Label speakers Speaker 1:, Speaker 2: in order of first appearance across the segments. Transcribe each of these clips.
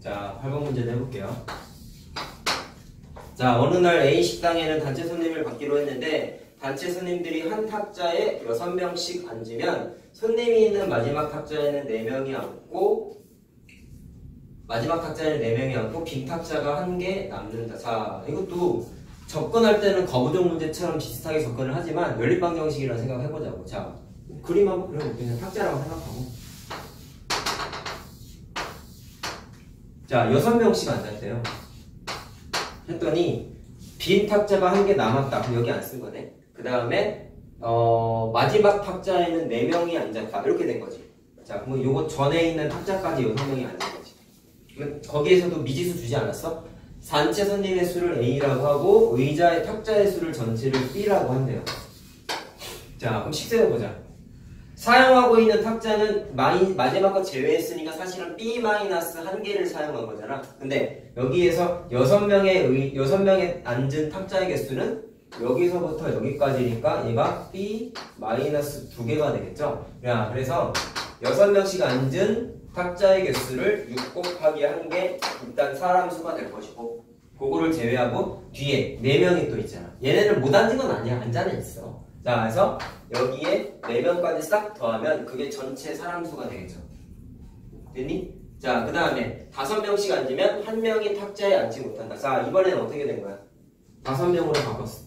Speaker 1: 자, 8번 문제도 해볼게요. 자, 어느 날 A 식당에는 단체 손님을 받기로 했는데 단체 손님들이 한 탁자에 6명씩 앉으면 손님이 있는 마지막 탁자에는 4명이 앉고 빈 탁자가 1개 남는다. 자, 이것도 접근할 때는 거부적 문제처럼 비슷하게 접근을 하지만 연립방 정식이라는 생각을 해보자고. 자, 그림 한번 그려볼게요. 탁자라고 생각하고. 자, 6명씩 앉았대요. 했더니 빈 탁자가 1개 남았다. 그럼 여기 안 쓴 거네. 그 다음에 마지막 탁자에는 4명이 앉았다. 이렇게 된 거지. 자, 그럼 요거 전에 있는 탁자까지 6명이 앉은 거지. 그럼 거기에서도 미지수 주지 않았어? 단체 손님의 수를 A라고 하고 의자의 탁자의 수를 전체를 B라고 한대요. 자, 그럼 식세워 보자. 사용하고 있는 탁자는 마지막 거 제외했으니까 사실은 B-1개를 사용한 거잖아. 근데 여기에서 6명의 앉은 탁자의 개수는 여기서부터 여기까지니까 얘가 B-2개가 되겠죠. 야, 그래서 6명씩 앉은 탁자의 개수를 6 곱하기 1개 일단 사람 수가 될 것이고 그거를 제외하고 뒤에 4명이 또 있잖아. 얘네를 못 앉은 건 아니야. 앉아는 있어. 자, 그래서 여기에 4명까지 싹 더하면 그게 전체 사람 수가 되겠죠. 됐니? 자, 그 다음에 5명씩 앉으면 1명이 탁자에 앉지 못한다. 자, 이번에는 어떻게 된 거야? 5명으로 바꿨어.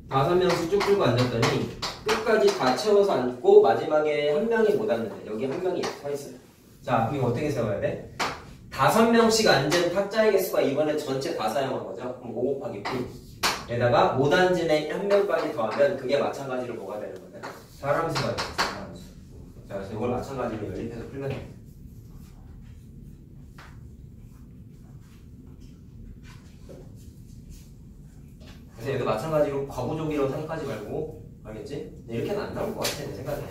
Speaker 1: 5명씩 쭉쭉 앉았더니 끝까지 다 채워서 앉고 마지막에 1명이 못 앉는데 여기 1명이 서 있어요. 자, 그럼 어떻게 세워야 돼? 5명씩 앉은 탁자의 개수가 이번에 전체 다 사용한 거죠. 그럼 5 곱하기 P 에다가 못 앉은 애 1명까지 더하면 그게 마찬가지로 뭐가 되는 거냐? 사람 수가 되죠. 사람 수. 자, 그래서 이걸 마찬가지로 연립해서 풀면 돼. 그래서 얘도 마찬가지로 과부족이라고 생각하지 말고 알겠지? 이렇게는 안 나올 것 같아 내 생각에.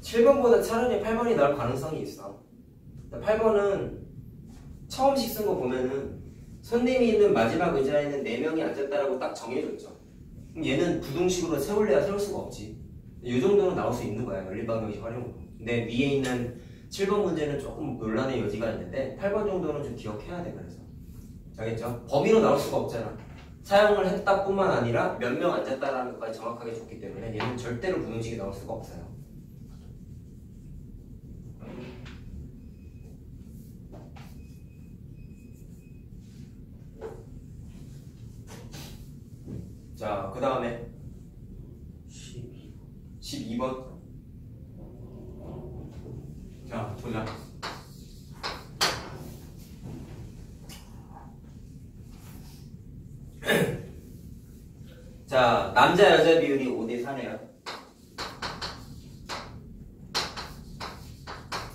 Speaker 1: 7번보다 차라리 8번이 나올 가능성이 있어. 8번은 처음식 쓴 거 보면은 손님이 있는 마지막 의자에는 4명이 앉았다라고 딱 정해줬죠. 그럼 얘는 부등식으로 세울래야 세울 수가 없지. 이 정도는 나올 수 있는 거야. 연립방정식 활용으로. 근데 위에 있는 7번 문제는 조금 논란의 여지가 있는데 8번 정도는 좀 기억해야 돼. 그래서 알겠죠? 범위로 나올 수가 없잖아. 사용을 했다 뿐만 아니라 몇 명 앉았다라는 것까지 정확하게 줬기 때문에 얘는 절대로 부등식이 나올 수가 없어요. 자, 그 다음에 12번. 자, 보자. 자, 남자 여자 비율이 5대 4네요.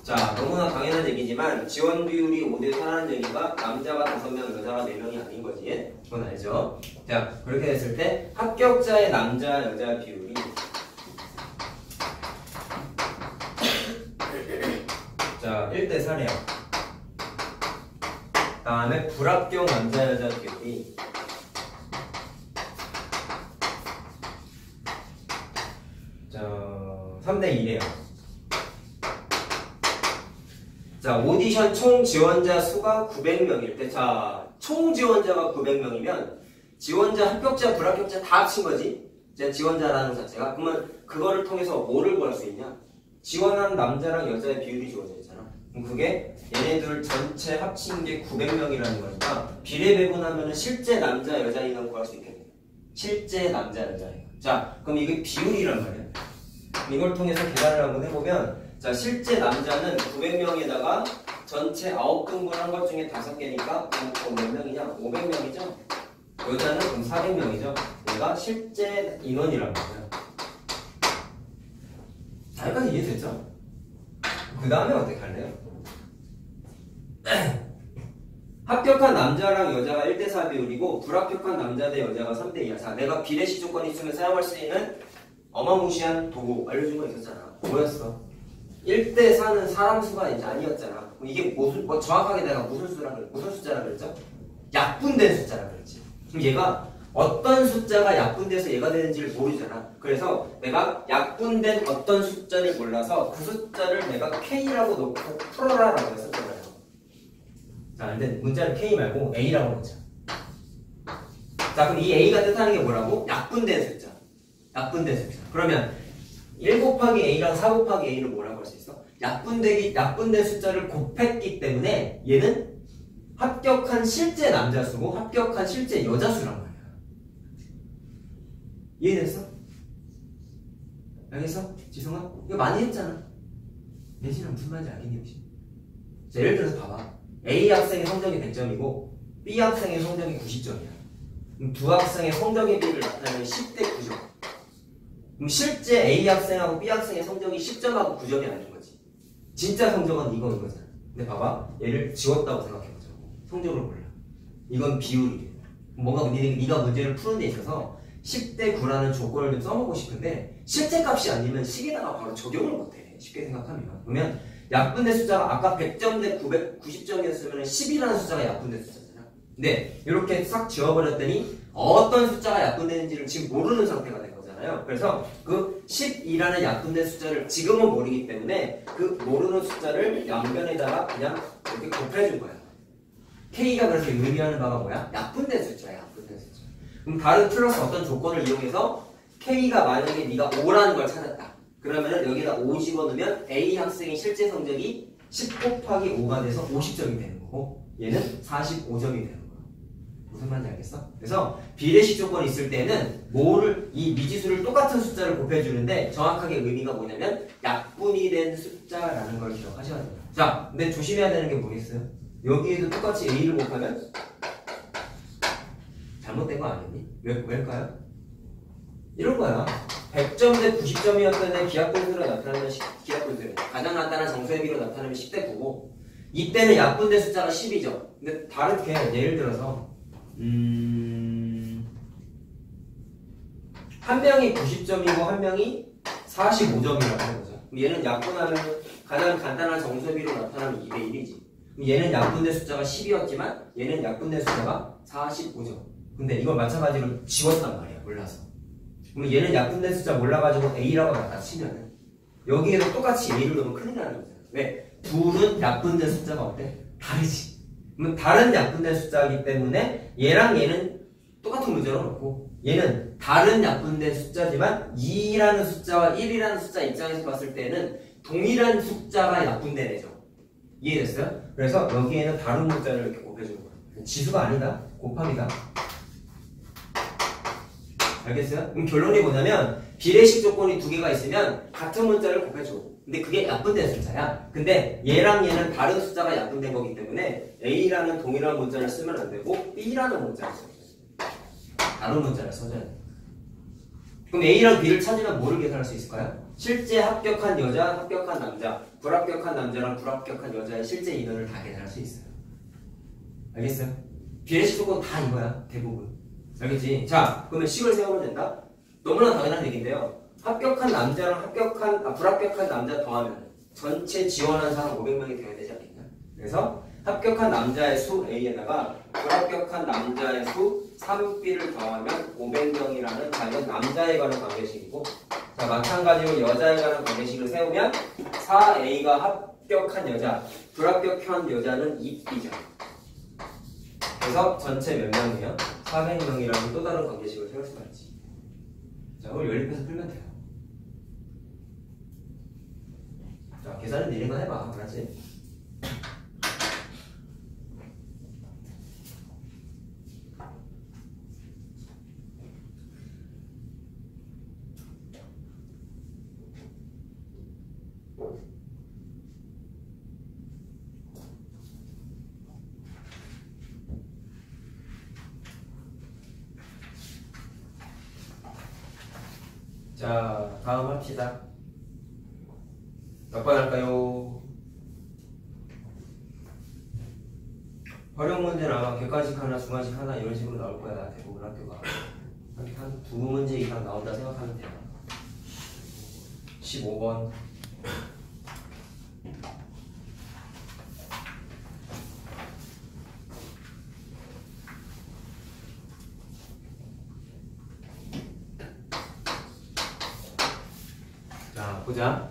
Speaker 1: 자, 너무나 당연한 얘기지만 지원 비율이 5대 4라는 얘기가 남자가 5명, 여자가 4명이 아닌 거지. 그건 알죠? 자, 그렇게 됐을 때 합격자의 남자 여자 비율이 자, 1대 4네요. 다음에 불합격 남자 여자 비율이 자, 3대 2네요. 자, 오디션 총 지원자 수가 900명일 때, 자, 총 지원자가 900명이면 지원자, 합격자, 불합격자 다 합친 거지? 이제 지원자라는 자체가. 그러면 그거를 통해서 뭐를 구할 수 있냐? 지원한 남자랑 여자의 비율이 주어져 있잖아. 그럼 그게 얘네들 전체 합친 게 900명이라는 거니까 비례배분하면 실제 남자, 여자 인원 구할 수 있겠네. 실제 남자, 여자 인원. 자, 그럼 이게 비율이란 말이야. 이걸 통해서 계산을 한번 해보면 자, 실제 남자는 900명에다가 전체 9등분한 것 중에 5개니까 몇 명이냐? 500명이죠? 여자는 그럼 400명이죠? 얘가 실제 인원이란 말이야. 자, 여기까지 이해됐죠? 그 다음에 어떻게 할래요? 합격한 남자랑 여자가 1대 4 비율이고 불합격한 남자 대 여자가 3대 2야. 자, 내가 비례시 조건이 있으면 사용할 수 있는 어마무시한 도구 알려준 거 있었잖아. 뭐였어? 1대 4는 사람 수가 이제 아니었잖아. 이게 무슨, 정확하게 내가 무슨 숫자라 그랬죠? 약분된 숫자라 그랬지. 그럼 얘가 어떤 숫자가 약분돼서 얘가 되는지를 모르잖아. 그래서 내가 약분된 어떤 숫자를 몰라서 그 숫자를 내가 K라고 놓고 풀어라라고 했었잖아요. 자, 근데 문자를 K 말고 A라고 넣자. 자, 그럼 이 A가 뜻하는 게 뭐라고? 약분된 숫자. 약분된 숫자. 그러면 1 곱하기 A랑 4 곱하기 A는 뭐라고 할 수 있어? 약분된 숫자를 곱했기 때문에 얘는 합격한 실제 남자수고 합격한 실제 여자수란 말이야. 이해됐어? 알겠어? 지성아? 이거 많이 했잖아. 내신은 무슨 말인지 알겠니 혹시? 자, 예를 들어서 봐봐. A 학생의 성적이 100점이고 B 학생의 성적이 90점이야. 그럼 두 학생의 성적의 비를 나타내면 10대 9점. 그럼 실제 A 학생하고 B 학생의 성적이 10점하고 9점이 아닌 거지. 진짜 성적은 이거잖아. 근데 봐봐. 얘를 지웠다고 생각해보자. 성적을 몰라. 이건 비율이래. 뭔가 네가 문제를 푸는 데 있어서 10대 9라는 조건을 좀 써먹고 싶은데 실제 값이 아니면 10에다가 바로 적용을 못해. 쉽게 생각하면. 그러면 약분된 숫자가 아까 100점 대 90점이었으면 10이라는 숫자가 약분된 숫자잖아. 근데 이렇게 싹 지워버렸더니 어떤 숫자가 약분되는지를 지금 모르는 상태가 된 거잖아요. 그래서 그 10이라는 약분된 숫자를 지금은 모르기 때문에 그 모르는 숫자를 양변에다가 그냥 이렇게 곱해준 거야. K가 그래서 의미하는 바가 뭐야? 약분된 숫자야. 약분된 숫자. 그럼 다른 플러스 어떤 조건을 이용해서 K가 만약에 네가 5라는 걸 찾았다. 그러면은 여기다 5 집어넣으면 A 학생의 실제 성적이 10 곱하기 5가 돼서 50점이 되는 거고 얘는 45점이 되는 거야. 무슨 말인지 알겠어? 그래서 비례식 조건이 있을 때는 이 미지수를 똑같은 숫자를 곱해주는데 정확하게 의미가 뭐냐면 약분이 된 숫자라는 걸 기억하셔야 돼요. 자, 근데 조심해야 되는 게 뭐겠어요? 여기에도 똑같이 A를 곱하면 잘못된 거 아니니? 왜일까요? 이런 거야. 100점 대 90점이었던 애 기하분수로 나타나면 기하분수. 가장 간단한 정수의 비로 나타나면 10대 9고 이때는 약분된 숫자가 10이죠. 근데 다르게 예를 들어서 한 명이 90점이고 한 명이 45점이라고 하는 거죠. 그럼 얘는 약분하면 가장 간단한 정수의 비로 나타나면 2대 1이지. 그럼 얘는 약분된 숫자가 10이었지만 얘는 약분된 숫자가 45점. 근데 이걸 마찬가지로 지웠단 말이야. 몰라서. 그럼 얘는 약분된 숫자 몰라가지고 A라고 갖다 치면은 여기에도 똑같이 A를 넣으면 큰일 나는 거잖아. 왜? 둘은 약분된 숫자가 어때? 다르지. 그러면 다른 약분된 숫자이기 때문에 얘랑 얘는 똑같은 문제로 놓고 얘는 다른 약분된 숫자지만 2라는 숫자와 1이라는 숫자 입장에서 봤을 때는 동일한 숫자가 약분된 애죠. 이해됐어요? 그래서 여기에는 다른 문자를 이렇게 곱해주는 거야. 지수가 아니다. 곱함이다. 알겠어요? 그럼 결론이 뭐냐면 비례식 조건이 두 개가 있으면 같은 문자를 곱해줘. 근데 그게 약분된 숫자야. 근데 얘랑 얘는 다른 숫자가 약분된 거기 때문에 A라는 동일한 문자를 쓰면 안 되고 B라는 문자를 써줘야 돼. 다른 문자를 써줘야 돼. 그럼 A랑 B를 찾으면 뭐를 계산할 수 있을까요? 실제 합격한 여자, 합격한 남자, 불합격한 남자랑 불합격한 여자의 실제 인원을 다 계산할 수 있어요. 알겠어요? 비례식 조건 다 이거야. 대부분. 알겠지? 자, 그러면 식을 세우면 된다? 너무나 당연한 얘기인데요. 합격한 남자랑 불합격한 남자 더하면 전체 지원한 사람 500명이 되어야 되지 않겠냐? 그래서 합격한 남자의 수 A에다가 불합격한 남자의 수 3B를 더하면 500명이라는 과연 남자에 관한 관계식이고, 자, 마찬가지로 여자에 관한 관계식을 세우면 4A가 합격한 여자, 불합격한 여자는 2B죠. 그래서 전체 몇 명이에요? 400명이라는 또 다른 관계식을 세울 수가 있지. 자, 이걸 연립해서 풀면 돼요. 자, 계산은 니네가 해봐. 알았지? 자, 다음 합시다. 몇 번 할까요? 활용 문제는 아마 객관식 하나, 주관식 하나 이런 식으로 나올 거야. 대부분 학교가. 한 두 문제 이상 나온다 생각하면 돼요. 15번. 보자.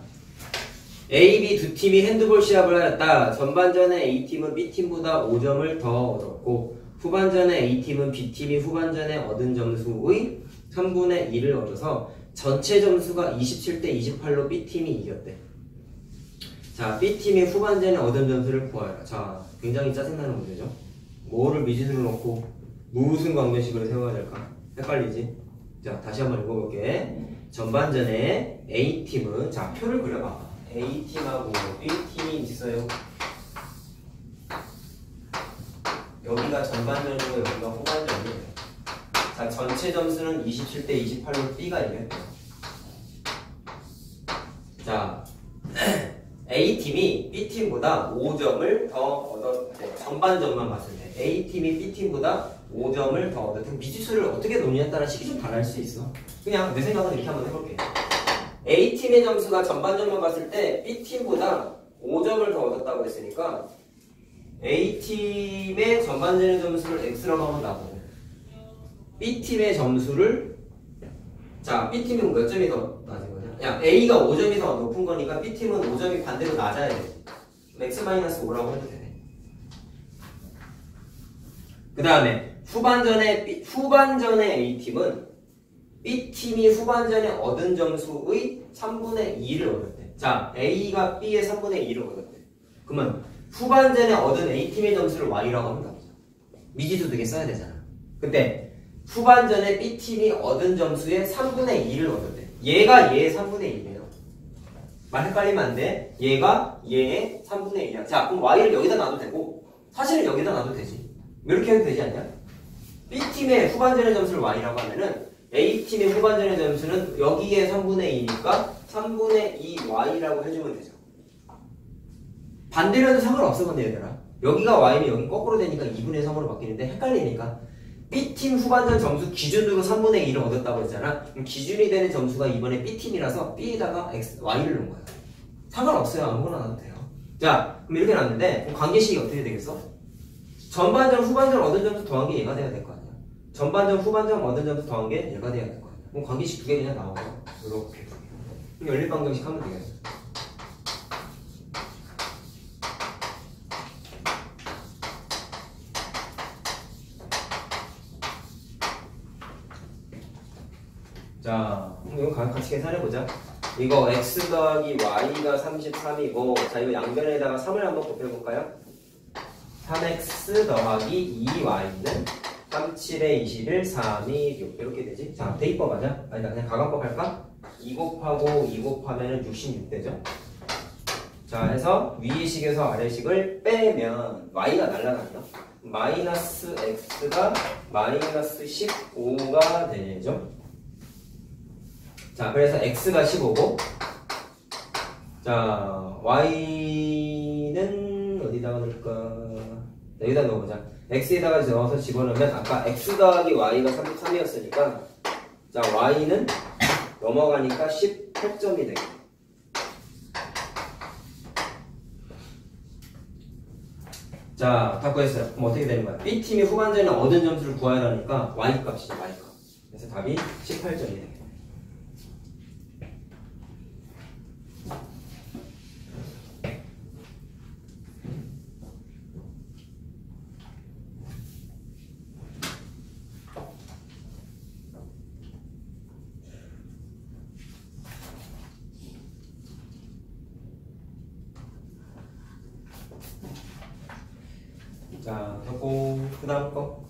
Speaker 1: A, B 두 팀이 핸드볼 시합을 하였다. 전반전에 A팀은 B팀보다 5점을 더 얻었고 후반전에 A팀은 B팀이 후반전에 얻은 점수의 3분의 1을 얻어서 전체 점수가 27대 28로 B팀이 이겼대. 자, B팀이 후반전에 얻은 점수를 구하라. 자, 굉장히 짜증나는 문제죠. 뭐를 미지수로 놓고 무슨 관계식을 세워야 될까? 헷갈리지? 자, 다시 한번 읽어볼게. 전반전에 A팀은, 자, 표를 그려봐. A팀하고 B팀이 있어요. 여기가 전반전이고 여기가 후반전이에요. 자, 전체 점수는 27대 28로 B가 이겼대요. 자, A팀이 B팀보다 5점을 더 얻었대. 전반전만 봤을 때 A팀이 B팀보다 5점을 더 얻었대. 미지수를 어떻게 놓느냐에 따라 식이 좀 다를 수 있어. 그냥 내 생각은 이렇게 한번 해볼게. A팀의 점수가 전반전만 봤을 때 B팀보다 5점을 더 얻었다고 했으니까 A팀의 전반전의 점수를 X라고 하면 나고 B팀의 점수를, 자, B팀이 몇 점이 더 낮은 거냐? 야, A가 5점이 더 높은 거니까 B팀은 5점이 반대로 낮아야 돼. X-5라고 해도 되네. 그 다음에 후반전에 A팀은 B팀이 후반전에 얻은 점수의 3분의 2를 얻었대. 자, A가 B의 3분의 2를 얻었대. 그러면 후반전에 얻은 A팀의 점수를 Y라고 합니다. 미지수 두 개 써야 되잖아. 근데 후반전에 B팀이 얻은 점수의 3분의 2를 얻었대. 얘가 얘의 3분의 1이에요. 말 헷갈리면 안 돼. 얘가 얘의 3분의 1이야. 자, 그럼 Y를 여기다 놔도 되고 사실은 여기다 놔도 되지. 이렇게 해도 되지 않냐? B팀의 후반전의 점수를 Y라고 하면은 A팀의 후반전의 점수는 여기에 3분의 2니까 3분의 2Y라고 해주면 되죠. 반대로 해도 상관없어. 근데 얘들아, 여기가 Y면 여기 거꾸로 되니까 2분의 3으로 바뀌는데 헷갈리니까 B팀 후반전 점수 기준으로 3분의 1을 얻었다고 했잖아. 그럼 기준이 되는 점수가 이번에 B팀이라서 B에다가 Y를 넣은 거야. 상관없어요. 아무거나 놔도 돼요. 자, 그럼 이렇게 놨는데 그럼 관계식이 어떻게 되겠어? 전반전 후반전 얻은 점수 더한 게 얘가 돼야 될 거 아니야. 전반전 후반전 얻은 점수 더한 게 얘가 돼야 될 거 아니야. 그럼 관계식 두 개 그냥 나와요. 이렇게 두 개. 그럼 연립방정식 하면 되겠어. 자, 이거 같이 계산해보자. 이거 x 더하기 y가 33이고, 자, 이거 양변에다가 3을 한번 곱해볼까요? 3x 더하기 2y는 37에 21, 3이 6 이렇게 되지? 자, 대입법 하자. 아니다, 그냥 가감법 할까? 2 곱하고 2 곱하면 66 되죠? 자, 해서 위의 식에서 아래 식을 빼면 y가 날라가죠? 마이너스 x가 마이너스 15가 되죠? 자, 그래서 x가 15고, 자, y는 어디다가 넣을까? 자, 여기다 넣어보자. x에다가 넣어서 집어넣으면 아까 x 더하기 y가 33이었으니까, 자, y는 넘어가니까 18점이 되겠다. 자, 다 구했어요. 그럼 어떻게 되는 거야? B팀이 후반전에 얻은 점수를 구해야 하니까 y 값이죠, y 값. 그래서 답이 18점이 되겠다. 자, 하고 그 다음 거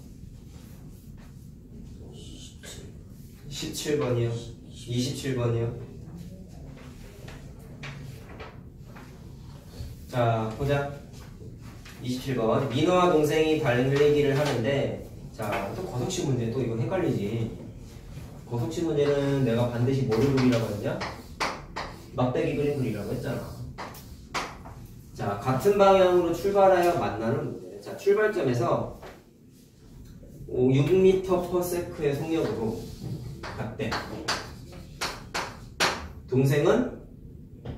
Speaker 1: 17번이요 27번이요 자, 보자. 27번 민호와 동생이 달리기를 하는데, 자, 또 거석식 문제. 또 이거 헷갈리지. 거석식 문제는 내가 반드시 뭐를 그리라고 했냐? 막대기 그림 그리라고 했잖아. 자, 같은 방향으로 출발하여 만나는 문제. 자, 출발점에서 6m/s의 속력으로 갔대. 동생은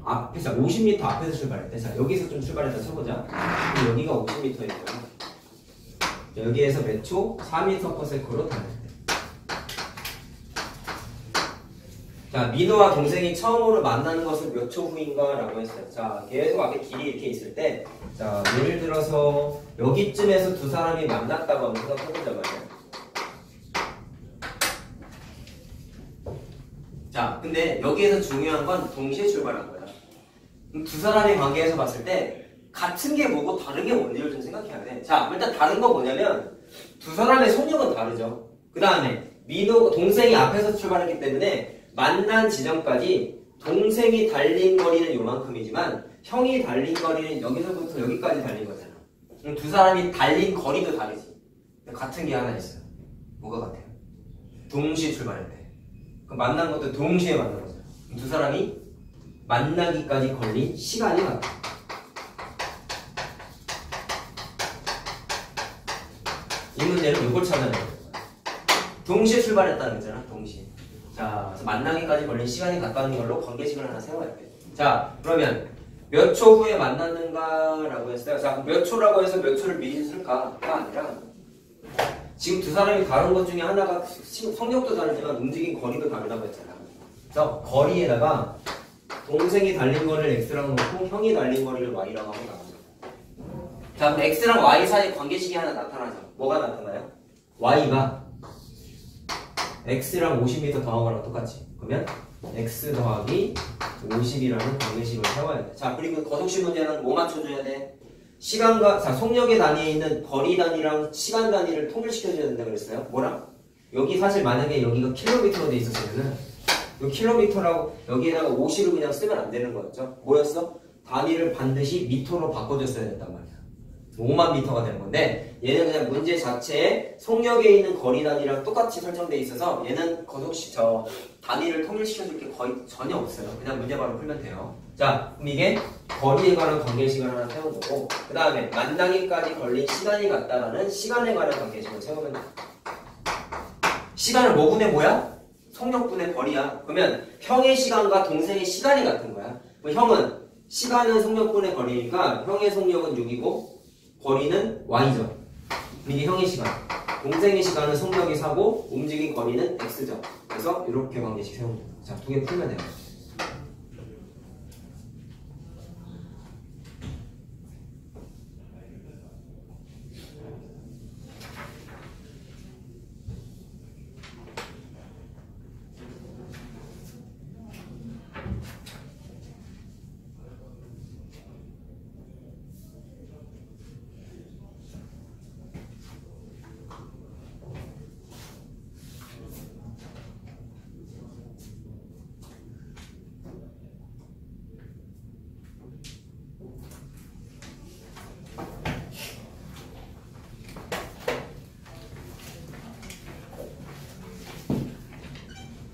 Speaker 1: 앞에서 50m 앞에서 출발했대. 자, 여기서 좀 출발해서 쳐보자. 여기가 50m이고요. 여기에서 몇 초? 4m/s로 달렸대. 자, 민호와 동생이 처음으로 만나는 것은 몇 초 후인가? 라고 했어요. 자, 계속 앞에 길이 이렇게 있을 때, 자, 예를 들어서 여기쯤에서 두 사람이 만났다고 한번 생각해보자 말이야. 자, 근데 여기에서 중요한 건 동시에 출발한 거야. 두 사람의 관계에서 봤을 때 같은 게 뭐고 다른 게 뭔지를 좀 생각해야 돼. 자, 일단 다른 거 뭐냐면 두 사람의 속력은 다르죠. 그 다음에 동생이 앞에서 출발했기 때문에 만난 지점까지 동생이 달린 거리는 요만큼이지만 형이 달린 거리는 여기서부터 여기까지 달린 거잖아. 그럼 두 사람이 달린 거리도 다르지. 같은 게 하나 있어요. 뭐가 같아요? 동시에 출발할 때. 만난 것도 동시에 만난 거잖아. 두 사람이 만나기까지 걸린 시간이 같아. 이 문제는 이걸 찾아내야 돼. 동시에 출발했다는 거잖아. 동시에. 자, 그래서 만나기까지 걸린 시간이 같다는 걸로 관계식을 하나 세워야 돼. 자, 그러면 몇 초 후에 만났는가라고 했어요. 자, 몇 초라고 해서 몇 초를 미리 쓸까가 아니라 지금 두 사람이 다른 것 중에 하나가 성격도 다르지만 움직인 거리도 다르다고 했잖아. 그래서 거리에다가 동생이 달린 거리를 x라고 놓고 형이 달린 거리를 y라고 하고 나가죠. 자, 그럼 x랑 y 사이 관계식이 하나 나타나죠. 뭐가 나타나요? y가 x랑 50m 더한 거랑 똑같지. 그러면 x 더하기 50이라는 관계식을 세워야 돼. 자, 그리고 거속식 문제는 뭐 맞춰줘야 돼? 시간과, 자, 속력의 단위에 있는 거리 단위랑 시간 단위를 통일시켜줘야 된다 그랬어요. 뭐랑? 여기 사실 만약에 여기가 킬로미터로 돼 있었으면은 이 킬로미터라고 여기에다가 50을 그냥 쓰면 안 되는 거였죠. 뭐였어? 단위를 반드시 미터로 바꿔줬어야 됐단 말이야. 5만 미터가 되는 건데 얘는 그냥 문제 자체에 속력에 있는 거리 단위랑 똑같이 설정돼 있어서 얘는 거속식 단위를 통일시켜줄 게 거의 전혀 없어요. 그냥 문제 바로 풀면 돼요. 자, 그럼 이게 거리에 관한 관계식을 하나 세운 거고, 그 다음에 만나기까지 걸린 시간이 같다라는 시간에 관한 관계식을 세우면 돼. 시간을 뭐분의 뭐야? 속력분의 거리야. 그러면 형의 시간과 동생의 시간이 같은 거야. 형은 시간은 속력분의 거리니까 형의 속력은 6이고 거리는 y죠. 이게 형의 시간. 동생의 시간은 속력이 4고 움직인 거리는 x죠. 그래서 이렇게 관계식 세우면 돼요. 자, 두 개 풀면 돼요.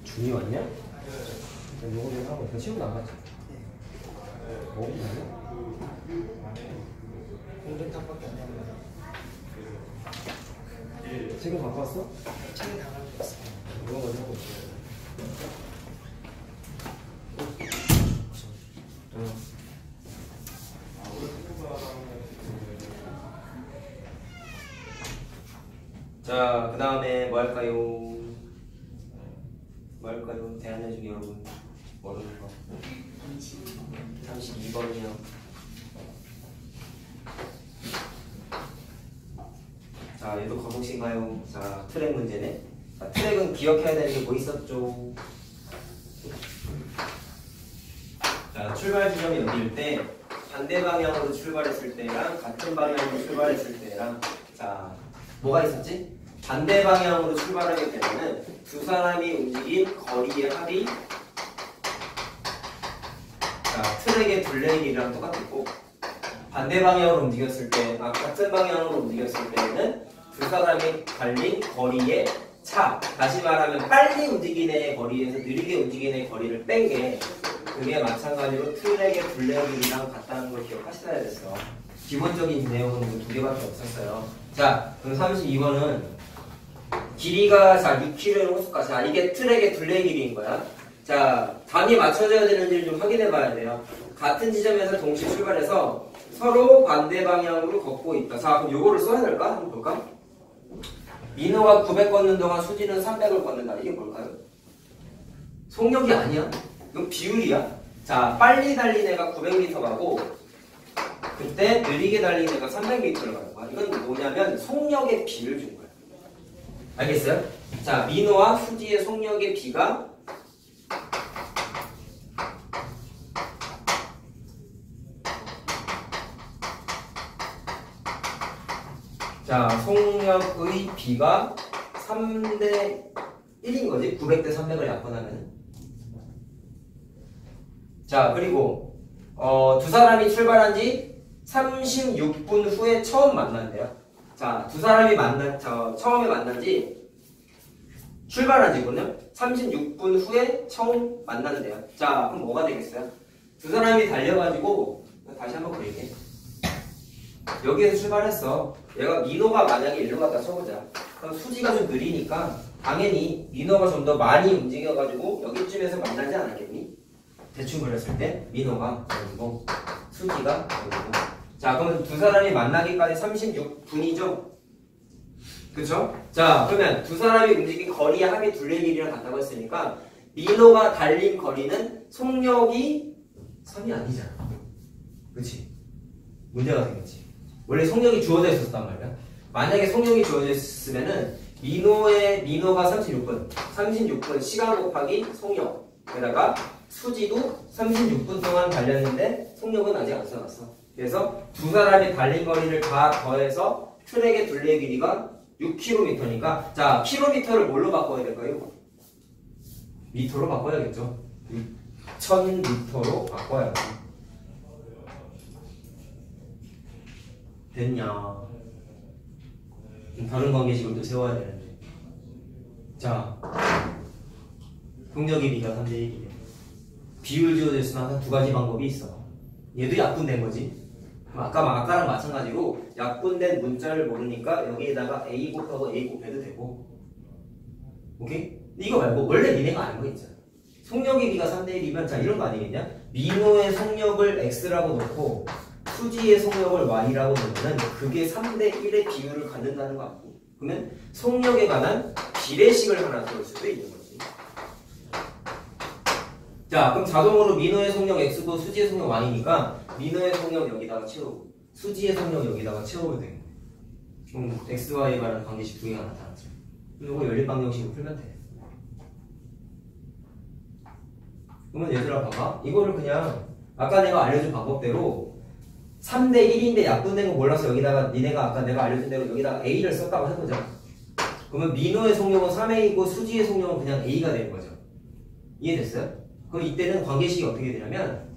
Speaker 1: 준이 왔냐? 요거 좀 하고 더 치우고 나갔지? 뭐 먹었냐?
Speaker 2: 공전탑밖에 안 나옵니다.
Speaker 1: 책임 갖고 왔어?
Speaker 2: 책이 다 가지고 왔어요.
Speaker 1: 이거 먼저 하고 있어. 자, 그 다음에 뭐 할까요? 뭐 할까요? 대안해준 여러분 모르는 거 32번이요. 자, 얘도 거북신가요? 자, 트랙 문제네. 자, 트랙은 기억해야 되는 게 뭐 있었죠? 자, 출발 지점이 여기일 때 반대 방향으로 출발했을 때랑 같은 방향으로 출발했을 때랑 자, 뭐가 있었지? 반대 방향으로 출발하게 되면은 두 사람이 움직인 거리의 합이 자, 트랙의 둘레길이랑 똑같았고 반대 방향으로 움직였을 때, 같은 방향으로 움직였을 때는 두 사람이 달린 거리의 차. 다시 말하면 빨리 움직이는 애의 거리에서 느리게 움직이는 애의 거리를 뺀 게 그게 마찬가지로 트랙의 둘레길이랑 같다는 걸 기억하셔야 됐어. 기본적인 내용은 두 개밖에 없었어요. 자, 그럼 32번은 길이가 자 6km의 호수가 자 이게 트랙의 둘레길인 거야. 자, 단위 맞춰져야 되는지를 좀 확인해 봐야 돼요. 같은 지점에서 동시에 출발해서 서로 반대 방향으로 걷고 있다. 자, 그럼 요거를 써야 될까? 한번 볼까? 민호가 900 걷는 동안 수지는 300을 걷는다. 이게 뭘까요? 속력이 아니야. 이건 비율이야. 자, 빨리 달린 애가 900m 가고 그때 느리게 달린 애가 300m를 가는 거야. 이건 뭐냐면 속력의 비를 준 거야. 알겠어요? 자, 민호와 수지의 속력의 비가 자, 속력의 비가 3대 1인 거지. 900대 300을 약분하면. 자, 그리고 두 사람이 출발한 지 36분 후에 처음 만난대요. 자, 두 사람이 처음에 만난 지 출발한 지군요. 36분 후에 처음 만난대요. 자, 그럼 뭐가 되겠어요? 두 사람이 달려가지고 다시 한번 그릴게. 여기에서 출발했어. 얘가 민호가 만약에 일로 갔다 쳐보자. 그럼 수지가 좀 느리니까 당연히 민호가 좀 더 많이 움직여가지고 여기쯤에서 만나지 않았겠니? 대충 그렸을 때 민호가 여기고 수지가 여기고. 자, 그러면 두 사람이 만나기까지 36분이죠? 그쵸? 자, 그러면 두 사람이 움직인 거리의 합이 둘레 길이랑 같다고 했으니까 민호가 달린 거리는 속력이 3이 아니잖아. 그치? 문제가 되겠지. 원래 속력이 주어져 있었단 말이야. 만약에 속력이 주어져 있으면은 민호가 36분 시간 곱하기 속력 게다가 수지도 36분 동안 달렸는데 속력은 아직 안 써놨어. 그래서 두 사람이 달린 거리를 다 더해서 트랙의 둘레 길이가 6km니까 자, km를 뭘로 바꿔야 될까요? 미터로 바꿔야겠죠. 1000m로 바꿔야지. 됐냐? 다른 관계식을 또 세워야 되는데. 자, 속력의 비가 3대 1이래. 비율 지어져 있으면 항상 두 가지 방법이 있어. 얘도 약분된 거지. 아까랑 마찬가지로 약분된 문자를 모르니까 여기에다가 A 곱하고 A 곱해도 되고. 오케이? 이거 말고 원래 니네가 아는 거 있잖아. 속력의 비가 3대 1이면 자, 이런 거 아니겠냐? 민호의 속력을 X라고 놓고 수지의 속력을 Y라고 놓으면 그게 3대 1의 비율을 갖는다는 거 아니니? 그러면 속력에 관한 비례식을 하나 들을 수도 있는 거지. 자, 그럼 자동으로 민호의 속력 X고 수지의 속력 Y니까 민호의 속력 여기다가 채우고 수지의 속력 여기다가 채우면 되겠네. 그럼 X, Y에 관한 관계식 두 개가 나타났죠. 이거 연립방정식으로 풀면 돼. 그러면 얘들아 봐봐. 이거를 그냥 아까 내가 알려준 방법대로 3대 1인데 약분된 거 몰라서 여기다가 니네가 아까 내가 알려준 대로 여기다가 A를 썼다고 해보자. 그러면 민호의 속력은 3A이고 수지의 속력은 그냥 A가 되는 거죠. 이해됐어요? 그럼 이때는 관계식이 어떻게 되냐면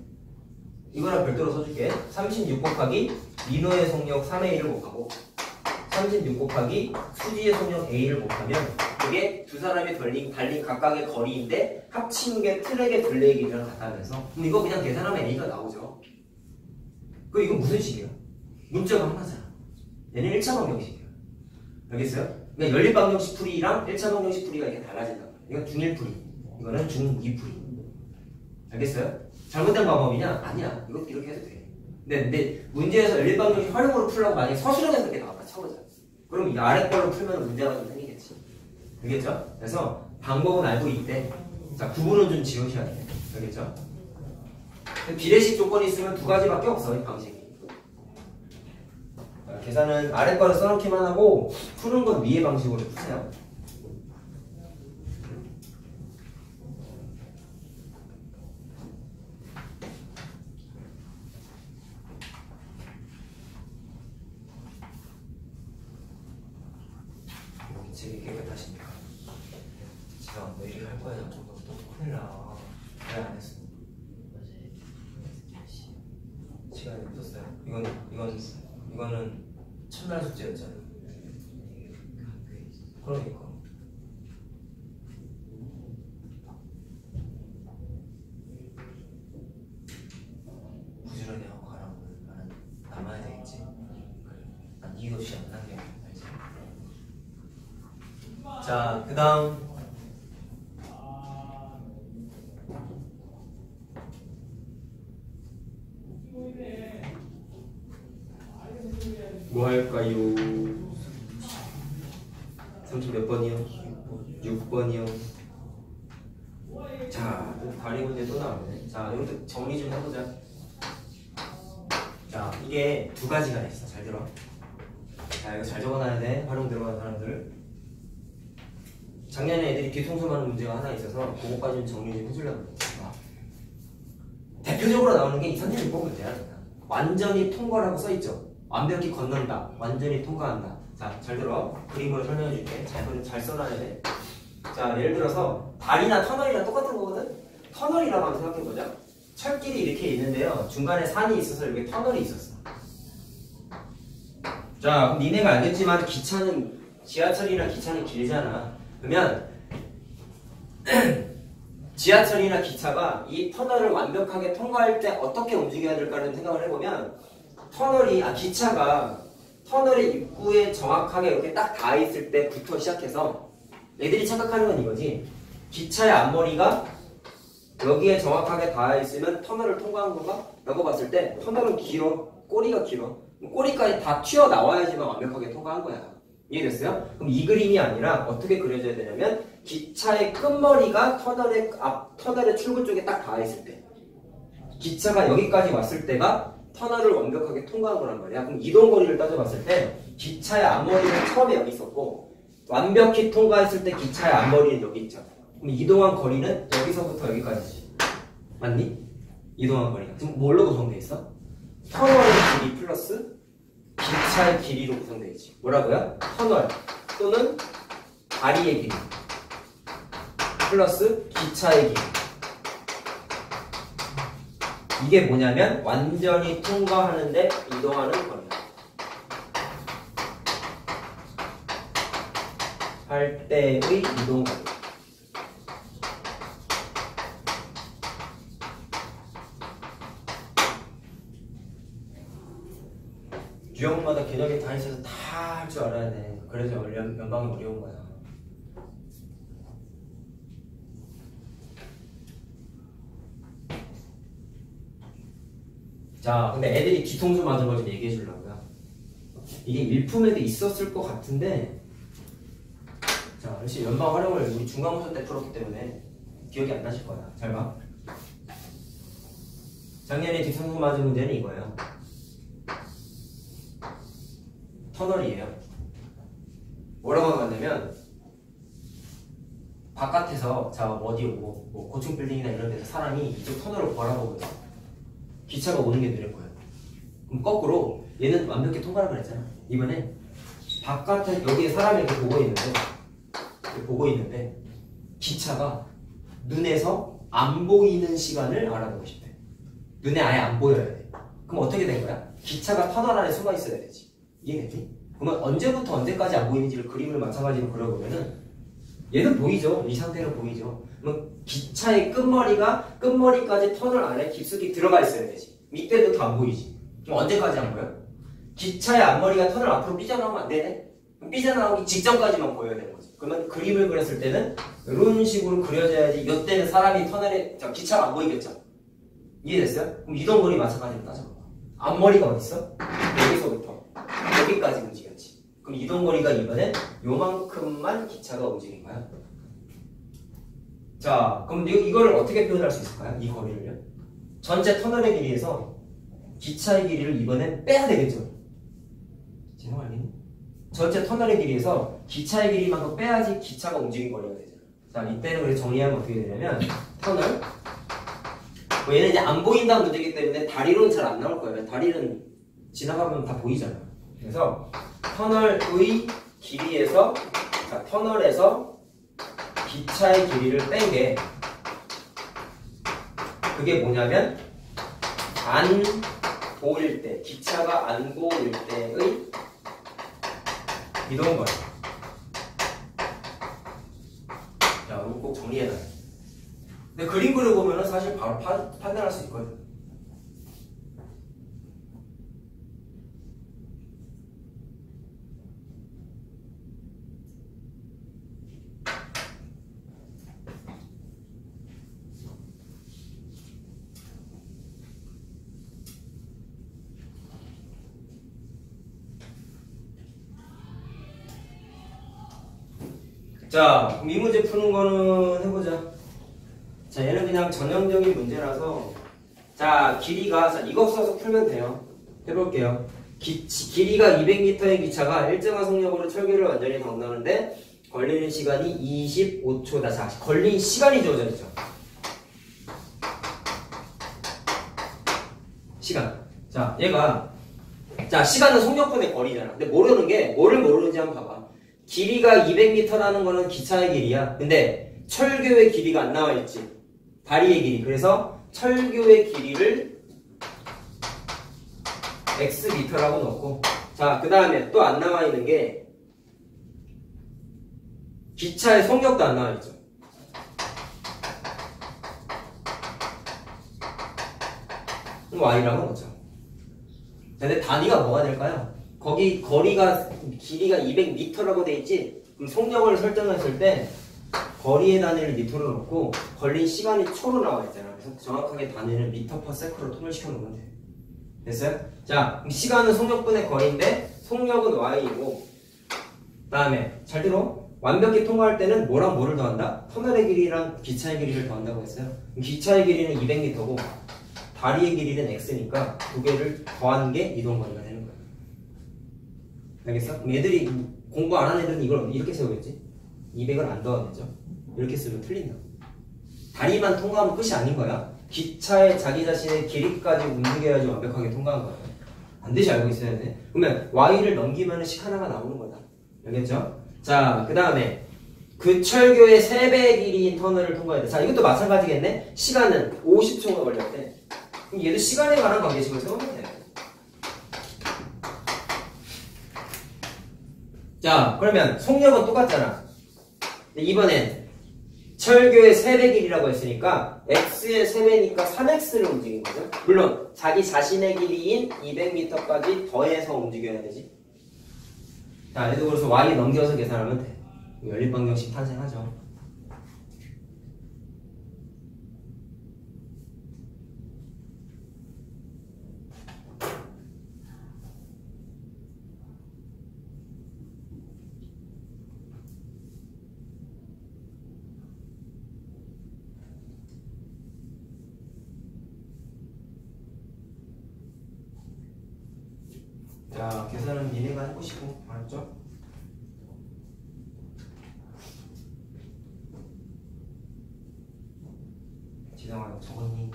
Speaker 1: 이거랑 별도로 써줄게. 36 곱하기 민호의 속력 3A를 곱하고 36 곱하기 수지의 속력 A를 곱하면 그게 두 사람이 달린 각각의 거리인데 합친 게 트랙의 둘레 길이랑 같다면서 그럼 이거 그냥 계산하면 A가 나오죠. 그럼 이건 무슨 식이야? 문자가 하나잖아. 얘는 1차 방정식이야. 알겠어요? 그러니까 연립방정식 풀이랑 1차 방정식 풀이가 이렇게 달라진다. 이건 중1 풀이, 이거는 중2 풀이. 알겠어요? 잘못된 방법이냐? 아니야. 이것도 이렇게 해도 돼. 근데 문제에서 연립방정식 활용으로 풀려고 만약에 서술형에서 이렇게 나왔다 쳐보자. 그럼 이 아래 걸로 풀면 문제가 좀 생기겠지. 알겠죠? 그래서 방법은 알고 있대. 자, 구분은 좀 지우셔야 돼. 알겠죠? 비례식 조건이 있으면 두 가지밖에 없어, 이 방식이. 계산은 아래 거를 써놓기만 하고 푸는 건 위의 방식으로 푸세요. 책이 깨끗하시니까. 제가 너 이렇게 할 거야. 또 큰일 나. 왜 안 했어? 시간이 없었어요. 이거는 첫날 숙제였잖아. 그러니까. 부지런히 하고 가라고 나는 남아야 되겠지. 난 이거 없이 안 남겨. 알지? 자, 그 다음 뭐 할까요? 30 몇 번이요? 6번이요? 자, 다리 문제 또 나오네. 자, 이것도 정리 좀 해보자. 자, 이게 두 가지가 있어. 잘 들어. 자, 이거 잘 적어놔야 돼. 활용 들어가는 사람들. 작년에 애들이 뒤통수하는 문제가 하나 있어서 그거까지 좀 정리 좀 해주려고 그랬어. 대표적으로 나오는 게 이 선생님 문제야. 완전히 통과라고 써있죠. 완벽히 건넌다. 완전히 통과한다. 자, 잘 들어. 그림으로 설명해 줄게. 잘 써놔야 돼. 자, 예를 들어서 다리나 터널이랑 똑같은 거거든? 터널이라고 한번 생각해보자. 철길이 이렇게 있는데요. 중간에 산이 있어서 이렇게 터널이 있었어. 자, 그럼 니네가 알겠지만 기차는, 지하철이나 기차는 길잖아. 그러면 지하철이나 기차가 이 터널을 완벽하게 통과할 때 어떻게 움직여야 될까를 생각을 해보면 기차가 터널의 입구에 정확하게 이렇게 딱 닿아 있을 때부터 시작해서 애들이 착각하는 건 이거지. 기차의 앞머리가 여기에 정확하게 닿아 있으면 터널을 통과한 건가? 라고 봤을 때 터널은 길어. 꼬리가 길어. 꼬리까지 다 튀어나와야지만 완벽하게 통과한 거야. 이해됐어요? 그럼 이 그림이 아니라 어떻게 그려져야 되냐면 기차의 끝머리가 터널의 출구 쪽에 딱 닿아 있을 때 기차가 여기까지 왔을 때가 터널을 완벽하게 통과한 거란 말이야. 그럼 이동거리를 따져봤을 때 기차의 앞머리는 처음에 여기 있었고 완벽히 통과했을 때 기차의 앞머리는 여기 있잖아. 그럼 이동한 거리는 여기서부터 여기까지지. 맞니? 이동한 거리가. 지금 뭘로 구성되어 있어? 터널의 길이 플러스 기차의 길이로 구성되어 있지. 뭐라고요? 터널 또는 다리의 길이 플러스 기차의 길이. 이게 뭐냐면 완전히 통과하는데 이동하는 거리야. 할 때의 이동 거리. 유형마다 개념이 다 있어서 다 할 줄 알아야 돼. 그래서 연방이 어려운 거야. 자, 근데 애들이 뒤통수 맞은 걸 좀 얘기해 주려고요. 이게 일품에도 있었을 것 같은데, 자, 역시 연방 활용을 우리 중간고사 때 풀었기 때문에 기억이 안 나실 거야. 잘 봐. 작년에 뒤통수 맞은 문제는 이거예요. 터널이에요. 뭐라고 하냐면 바깥에서 자 어디 오고 뭐 고층 빌딩이나 이런 데서 사람이 이쪽 터널을 바라보거든. 기차가 오는 게 눈에 보여. 그럼 거꾸로 얘는 완벽히 통과를 그랬잖아. 이번에 바깥에 여기에 사람이 이렇게 보고 있는데 기차가 눈에서 안 보이는 시간을 알아보고 싶대. 눈에 아예 안 보여야 돼. 그럼 어떻게 된 거야? 기차가 터널 안에 숨어 있어야 되지. 이해되지? 그러면 언제부터 언제까지 안 보이는지를 그림을 마찬가지로 그려보면은 얘는 보이죠? 이 상태는 보이죠? 그럼 기차의 끝머리까지 터널 안에 깊숙이 들어가 있어야 되지. 밑에도 다 안 보이지. 그럼 언제까지 안 보여? 기차의 앞머리가 터널 앞으로 삐져나오면 안 되네? 그럼 삐져나오기 직전까지만 보여야 되는 거지. 그러면 그림을 그렸을 때는 이런 식으로 그려져야지. 이때는 사람이 기차가 안 보이겠죠? 이해됐어요? 그럼 이동거리 마찬가지로 따져봐. 앞머리가 어딨어? 여기서부터 여기까지 움직였지. 그럼 이동거리가 이번엔 요만큼만 기차가 움직인 거야. 자, 그럼 이거를 어떻게 표현할 수 있을까요? 이 거리를요? 전체 터널의 길이에서 기차의 길이를 이번엔 빼야 되겠죠? 제목 알겠니? 전체 터널의 길이에서 기차의 길이만큼 빼야지 기차가 움직인 거리가 되잖아. 자, 이때는 그래서 정리하면 어떻게 되냐면 터널 얘는 이제 안 보인다는 문제이기 때문에 다리로는 잘 안 나올 거예요. 다리는 지나가면 다 보이잖아. 그래서 터널의 길이에서 터널에서 기차의 길이를 뺀 게 그게 뭐냐면 안 보일 때, 기차가 안 보일 때의 이동거리. 자, 이거 꼭 정리해놔요. 근데 그림 그려보면 사실 바로 판단할 수 있거든. 자, 그럼 이 문제 푸는 거는 해보자. 자, 얘는 그냥 전형적인 문제라서 자, 길이가 자, 이거 써서 풀면 돼요. 해볼게요. 길이가 200m의 기차가 일정한 속력으로 철교를 완전히 건너는데 걸리는 시간이 25초다. 자, 걸린 시간이 주어져 있죠. 시간. 자, 얘가 자, 시간은 속력분의 거리잖아. 근데 모르는 게 뭐를 모르는지 한번 봐봐. 길이가 200m라는 거는 기차의 길이야. 근데 철교의 길이가 안 나와 있지. 다리의 길이. 그래서 철교의 길이를 xm라고 넣고 자, 그 다음에 또 안 나와 있는 게 기차의 속력도 안 나와 있죠. y라고 넣자. 근데 단위가 뭐가 될까요? 거기 거리가 길이가 200m라고 돼 있지. 그럼 속력을 설정했을 때 거리의 단위를 미터로 넣고 걸린 시간이 초로 나와 있잖아. 그래서 정확하게 단위를 미터 퍼 세크로 통일시켜 놓으면 돼. 됐어요? 자, 그럼 시간은 속력분의 거리인데 속력은 y이고 그다음에 잘 들어. 완벽히 통과할 때는 뭐랑 뭐를 더한다? 터널의 길이랑 기차의 길이를 더한다고 했어요. 그럼 기차의 길이는 200m고 다리의 길이는 x니까 두 개를 더한 게 이동거리가 되는 거야. 알겠어? 그럼 얘들이 공부 안 하는 애들은 이걸 이렇게 세우겠지? 200을 안 더하겠죠? 이렇게 쓰면 틀린다. 다리만 통과하면 끝이 아닌 거야. 기차의 자기 자신의 길이까지 움직여야지 완벽하게 통과한 거야. 반드시 알고 있어야 돼. 그러면 y를 넘기면 식 하나가 나오는 거다. 알겠죠? 자, 그 다음에 그 철교의 3배 길이인 터널을 통과해야 돼. 자, 이것도 마찬가지겠네? 시간은 50초가 걸렸대. 그럼 얘도 시간에 관한 관계식을 세우면 돼. 자, 그러면 속력은 똑같잖아. 근데 이번엔 철교의 3배 길이라고 했으니까 x의 3배니까 3x를 움직인 거죠. 물론 자기 자신의 길이인 200m까지 더해서 움직여야 되지. 자, 얘도 그래서 y 넘겨서 계산하면 돼. 연립방정식 탄생하죠. 자, 계산은 니네가 해보시고, 알았죠? 지성아, 적었니?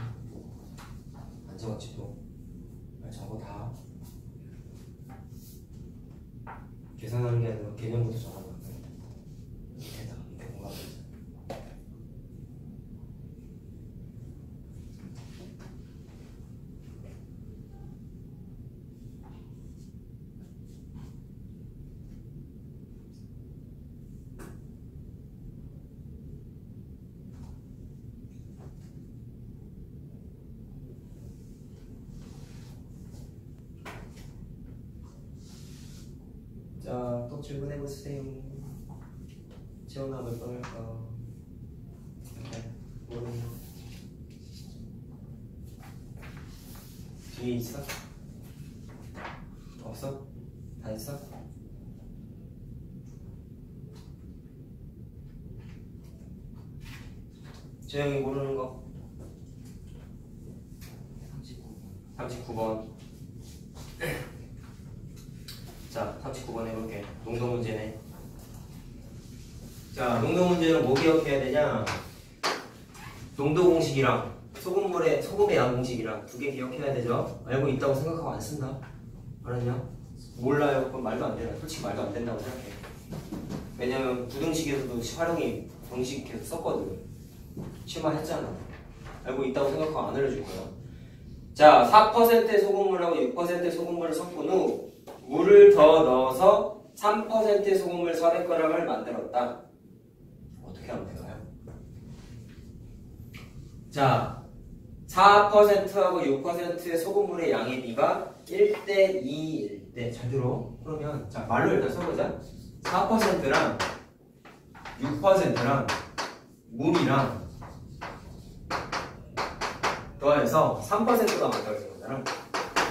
Speaker 1: 안 적었지 또? 말 적어 다. 계산하는 게 아니라 개념부터 적어놓은 거야. 밑에다, 밑에 공간에. 자, 또 질문해보세요. 재원아, 몇 번 할까? 모르겠네. 뒤에 있어? 없어? 다 있어? 재영이 모르는 거 39번. 자, 39번 해볼게. 농도 문제네. 자, 농도 문제는 뭐 기억해야 되냐? 농도 공식이랑 소금의 양 공식이랑 두 개 기억해야 되죠? 알고 있다고 생각하고 안 쓴다. 알았냐? 몰라요. 그건 말도 안 되나? 솔직히 말도 안 된다고 생각해. 왜냐면 부등식에서도 활용이 공식 계속 썼거든. 심화했잖아. 알고 있다고 생각하고 안 알려줄 거야. 자, 4%의 소금물하고 6%의 소금물을 섞은 후 물을 더 넣어서 3%의 소금물 400g을 만들었다. 어떻게 하면 될까요? 자, 4%하고 6%의 소금물의 양의 비가 1대 2일 때. 잘 들어. 그러면 자, 말로 일단 써보자. 4%랑 6%랑 물이랑 더해서 3%가 만들어진 거잖아.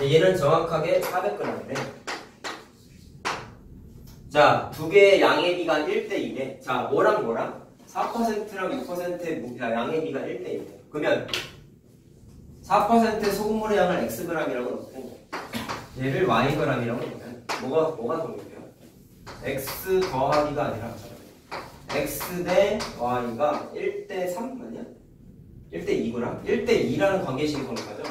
Speaker 1: 얘는 정확하게 400g이래. 자, 두 개의 양의 비가 1대 2래. 자, 뭐랑 뭐랑? 4%랑 6%의 양의 비가 1대1. 그러면 4% 소금물의 양을 xg이라고 놓고 얘를 yg이라고 놓으면 뭐가 동일해요? x 더하기가 아니라 x 대 y가 1대 3 아니야? 1대 2구나? 1대 2라는 관계식이 보는 거죠.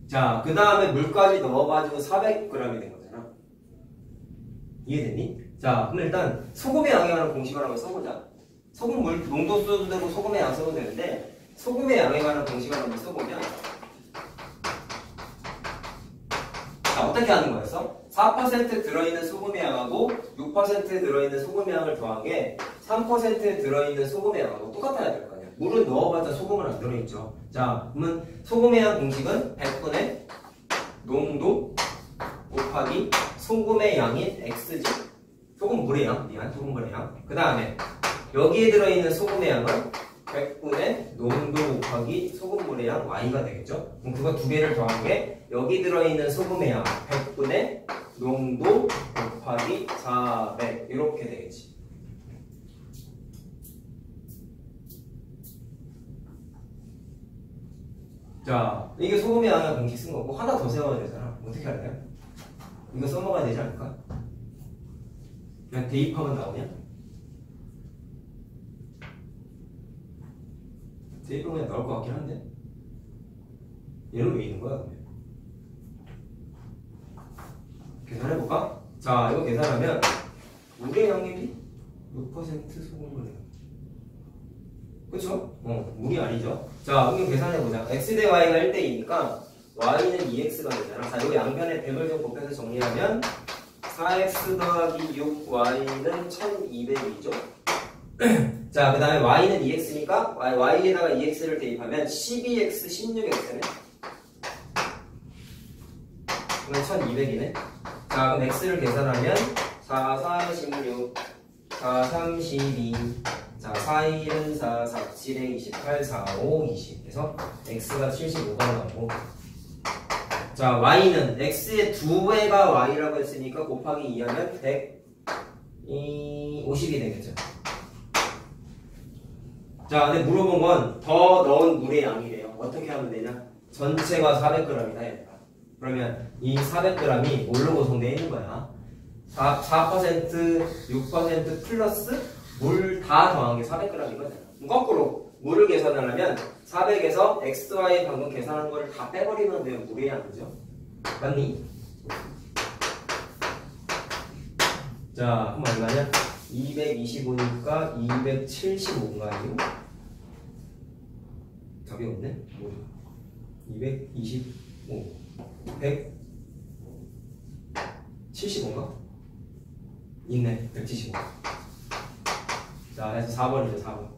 Speaker 1: 자, 그 다음에 물까지 넣어가지고 400g이 된 거잖아. 이해됐니? 자, 그럼 일단 소금의 양에 관한 공식을 한번 써보자. 소금 물 농도 써도 되고 소금의 양 써도 되는데 소금의 양에 관한 공식을 한번 써보면 자, 어떻게 하는 거였어? 4% 들어있는 소금의 양하고 6% 들어있는 소금의 양을 더한 게 3% 들어있는 소금의 양하고 똑같아야 될 거 아니야. 물은 넣어봤자 소금은 안 들어있죠. 자, 그러면 소금의 양 공식은 100분의 농도 곱하기 소금의 양인 x지. 소금물의 양, 미안, 소금물의 양. 그 다음에 여기에 들어있는 소금의 양은 100분의 농도 곱하기 소금물의 양 y가 되겠죠. 그럼 그거 두 개를 더한 게 여기 들어있는 소금의 양 100분의 농도 곱하기 400 이렇게 되겠지. 자, 이게 소금의 양의 공식 쓴 거고 하나 더 세워야 되잖아. 어떻게 할까요? 이거 써먹어야 되지 않을까? 그냥 대입하면 나오냐? 대입하면 그냥 나올 것 같긴 한데 얘는 왜 있는 거야? 그러면? 계산해볼까? 자, 이거 계산하면 물의 양립이 6% 소금물의 양. 그쵸? 물이 아니죠. 자, 그럼 계산해보자. x 대 y가 1대2니까 y는 2x가 되잖아. 자, 여기 양변에 100을 좀 곱해서 정리하면 4x 더하기 6y는 1200이죠. 자, 그 다음에 y는 2x니까 y에다가 2x를 대입하면 12x, 16x네. 그러면 1200이네. 자, 그럼 x를 계산하면 4, 4, 16, 4, 3, 12, 자, 4, 1은 4, 4, 7에 28, 4, 5, 20 그래서 x가 75가 나오고 자, y는 x의 2배가 y라고 했으니까 곱하기 2하면 150이 되겠죠. 자, 근데 물어본 건 더 넣은 물의 양이래요. 어떻게 하면 되냐? 전체가 400g이다 얘들아. 그러면 이 400g이 뭘로 구성되어 있는 거야? 4%, 6% 플러스 물 다 더한 게 400g이거든. 거꾸로 물을 계산하려면 400에서 xy 방금 계산한 거를 다 빼버리면 돼요. 물의 양이죠. 맞니? 자, 그럼 얼마냐? 225니까 275인가요? 답이 없네? 225 175인가? 있네. 175. 자, 해서 4번이죠. 4번.